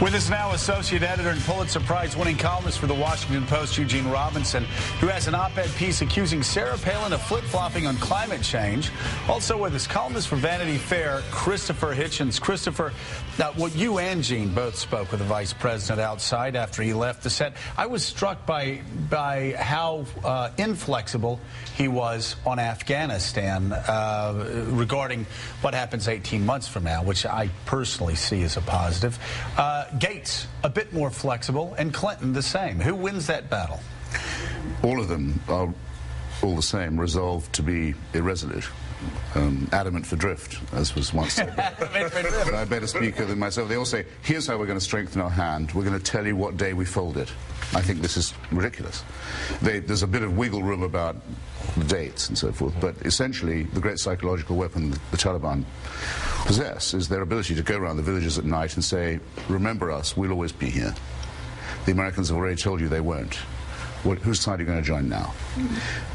With us now, associate editor and Pulitzer Prize-winning columnist for the Washington Post, Eugene Robinson, who has an op-ed piece accusing Sarah Palin of flip-flopping on climate change. Also with us, columnist for Vanity Fair, Christopher Hitchens. Christopher, now, you and Gene both spoke with the vice president outside after he left the set. I was struck by how inflexible he was on Afghanistan regarding what happens 18 months from now, which I personally see as a positive. Gates, a bit more flexible, and Clinton the same. Who wins that battle? All of them are all the same, resolved to be irresolute. Adamant for drift, as was once said. But I better speaker than myself. They all say, here's how we're going to strengthen our hand. We're going to tell you what day we fold it. I think this is ridiculous. There's a bit of wiggle room about the dates and so forth, but essentially the great psychological weapon the Taliban possess is their ability to go around the villages at night and say, remember us, we'll always be here. The Americans have already told you they won't. Whose side are you going to join now?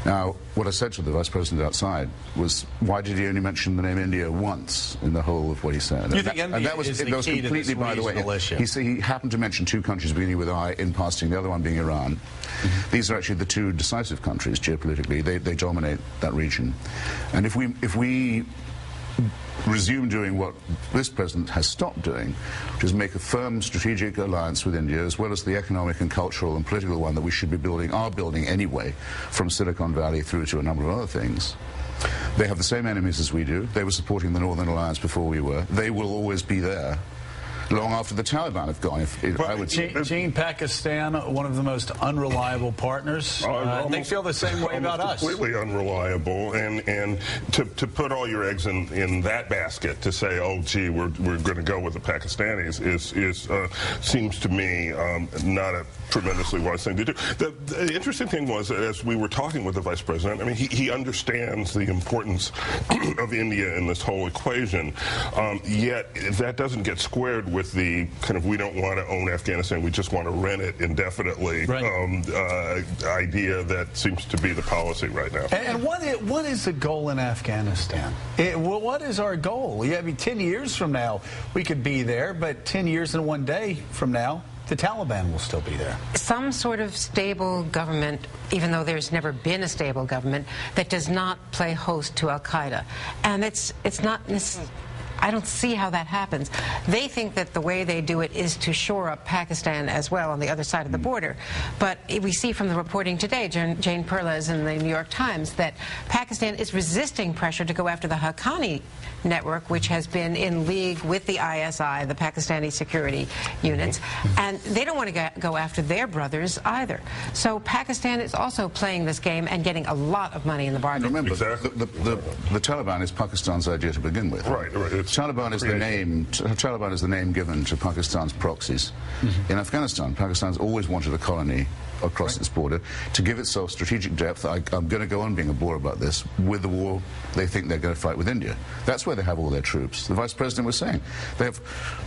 Now, what I said to the vice president outside was, why did he only mention the name India once in the whole of what he said? You think India is the key to this regional issue? He happened to mention two countries beginning with I in passing, the other one being Iran. These are actually the two decisive countries geopolitically. They dominate that region. And if we resume doing what this president has stopped doing, which is make a firm strategic alliance with India, as well as the economic and cultural and political one that we should be building, are building anyway, from Silicon Valley through to a number of other things. They have the same enemies as we do. They were supporting the Northern Alliance before we were. They will always be there long after the Taliban have gone. I would say. Gene, Pakistan, one of the most unreliable partners. They feel the same way about us. Completely unreliable, and to put all your eggs in that basket, to say, oh, gee, we're going to go with the Pakistanis, seems to me not a tremendously wise thing to do. The interesting thing was that as we were talking with the vice president, I mean, he understands the importance of India in this whole equation, yet that doesn't get squared with the kind of we don't want to own Afghanistan, we just want to rent it indefinitely idea that seems to be the policy right now. And what is the goal in Afghanistan? What is our goal? I mean, 10 years from now, we could be there, but 10 years and one day from now, the Taliban will still be there. Some sort of stable government, even though there's never been a stable government, that does not play host to al-Qaeda. And it's not necessarily... I don't see how that happens. They think that the way they do it is to shore up Pakistan as well on the other side of the border. But we see from the reporting today, Jane Perlez in the New York Times, that Pakistan is resisting pressure to go after the Haqqani network, which has been in league with the ISI, the Pakistani security units, and they don't want to go after their brothers either. So Pakistan is also playing this game and getting a lot of money in the bargain. Remember, the Taliban is Pakistan's idea to begin with. Right. Taliban is the name given to Pakistan's proxies. In Afghanistan, Pakistan's always wanted a colony across its border to give itself strategic depth. I'm going to go on being a bore about this. With the war, they think they're going to fight with India. That's where they have all their troops. The vice president was saying, they have,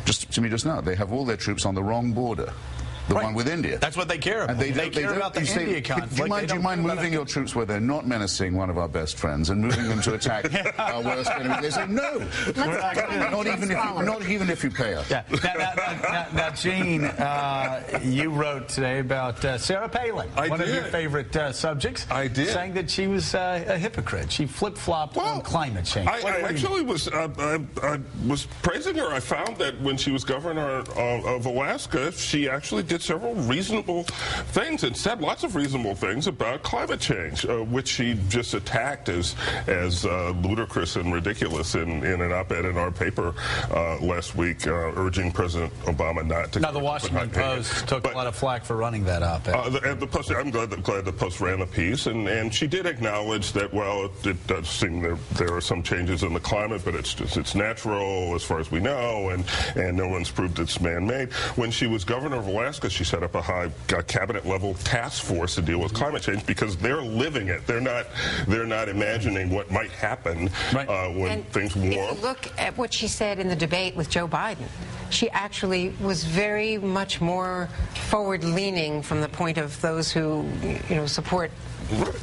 just to me just now, they have all their troops on the wrong border. The one with India. That's what they care about. And they care about the India conflict. Do you mind moving your troops where they're not menacing one of our best friends and moving them to attack our worst enemy? They say, no. Not even if you pay us. Yeah. Now, Gene, you wrote today about Sarah Palin, one of your favorite subjects. I did. Saying that she was a hypocrite. She flip-flopped on climate change. I actually was praising her. I found that when she was governor of Alaska, she actually did several reasonable things and said lots of reasonable things about climate change, which she just attacked as ludicrous and ridiculous in an op-ed in our paper last week, urging President Obama not to. Now, the Washington Post took a lot of flack for running that op-ed. The Post, I'm glad the Post ran the piece, and she did acknowledge that, well, it does seem there are some changes in the climate, but it's natural as far as we know, and no one's proved it's man-made. When she was governor of Alaska, she set up a high cabinet-level task force to deal with climate change because they're living it. They're not imagining what might happen when things warm. If you look at what she said in the debate with Joe Biden, she actually was very much more forward-leaning from the point of those who support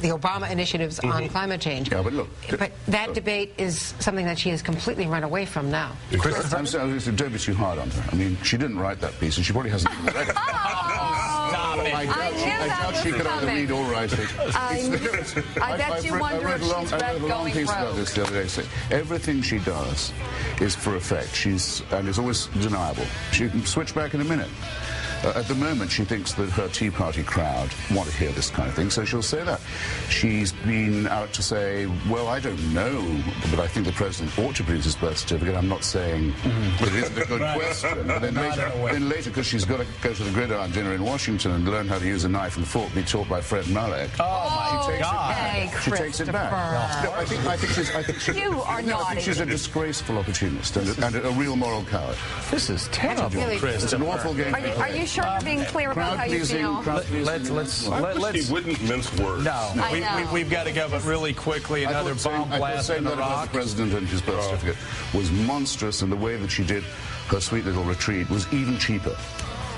the Obama initiatives on climate change. Yeah, but look. But that debate is something that she has completely run away from now. I'm saying, don't be too hard on her. I mean, she didn't write that piece, and she probably hasn't even read it. I doubt she could either read or write it. I bet you wonder if she's read Going Going piece about Rogue. this the other day. Saying everything she does is for effect. And it's always deniable. She can switch back in a minute. At the moment, she thinks that her Tea Party crowd want to hear this kind of thing, so she'll say that. She's been out to say, well, I don't know, but I think the president ought to produce his birth certificate. I'm not saying that it isn't a good question. But then later, because she's got to go to the gridiron dinner in Washington and learn how to use a knife and fork, be taught by Fred Malek. Oh, my God. Hey, She takes it back. No, I think You are no, I naughty. think she's a disgraceful opportunist and a real moral coward. This is terrible, really- It's an awful game. Are you sure you're being clear about how you feel? Let's He wouldn't mince words. No, I know. we've got to go, but really quickly, another bomb blast in that about Iraq. the president and his birth certificate was monstrous, and the way that she did her sweet little retreat was even cheaper.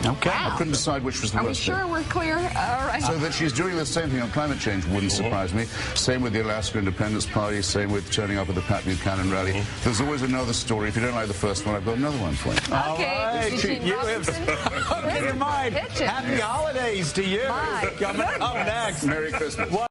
Okay. I couldn't decide which was the Are we worst sure thing. we're clear? All right. So that she's doing the same thing on climate change wouldn't surprise me. Same with the Alaska Independence Party, same with turning up at the Pat Buchanan rally. There's always another story. If you don't like the first one, I've got another one for you. Okay, Eugene You Robinson. have in mind. Hitchens. Happy holidays to you. My Coming up next. Merry Christmas.